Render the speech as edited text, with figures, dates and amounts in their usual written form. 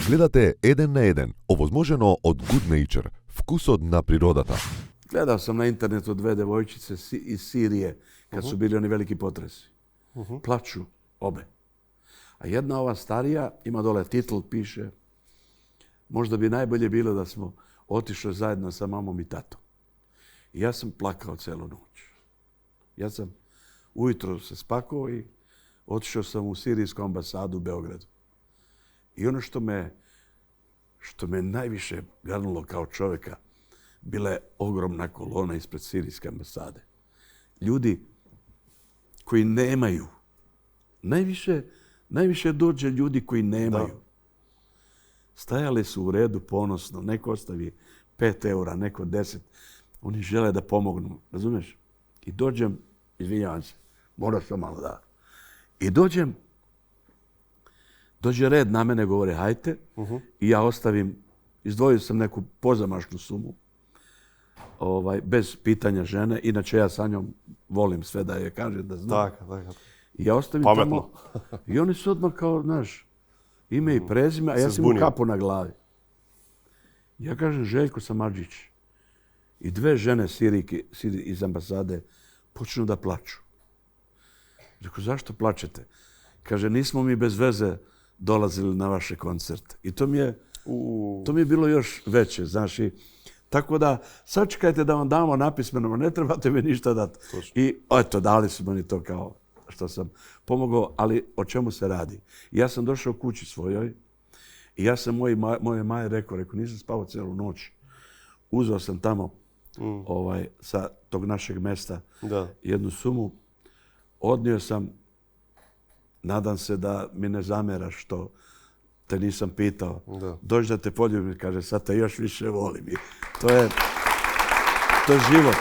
Gledate Eden na Eden, ovozmoženo od Good Nature, vkusodna prirodata. Gledao sam na internetu dve devojčice iz Sirije kad su bili oni veliki potresi. Plaču obe. A jedna ova starija ima dole titl, piše možda bi najbolje bilo da smo otišli zajedno sa mamom i tatom. I ja sam plakao celu noć. Ja sam ujutro se spakao i otišao sam u Sirijsku ambasadu u Beogradu. I ono što me najviše garnulo kao čovjeka, bila je ogromna kolona ispred Sirijske ambasade. Ljudi koji nemaju. Najviše dođe ljudi koji nemaju. Stajali su u redu ponosno. Neko ostavi 5 eura, neko 10. Oni žele da pomognu. Razumiješ? I dođem, izvinjavam se, morao sam malo da. I dođe red na mene, govore hajte. I ja ostavim, izdvojio sam neku pozamašnu sumu. Bez pitanja žene. Inače ja sa njom volim sve da je kažem da znam. I ja ostavim tamo. I oni su odmah kao, znaš, ime i prezime, a ja sam imao kapu na glavi. Ja kažem Željko Samardžić. I dve žene Sirijke iz ambasade počnu da plaču. Rekao, zašto plačete? Kaže, nismo mi bez veze dolazili na vaše koncerte. I to mi je bilo još veće, znaš. Tako da, sačekajte da vam damo napismeno, ne trebate mi ništa dati. I eto, dali su meni to kao što sam pomogao, ali o čemu se radi? Ja sam došao kući svojoj i ja sam moje maje rekao, nisam spavao cijelu noć. Uzeo sam tamo sa tog našeg mesta jednu sumu. Odnio sam, nadam se da mi ne zameraš što te nisam pitao. Dođi da te poljubim, kaže, sad te još više volim. To je život.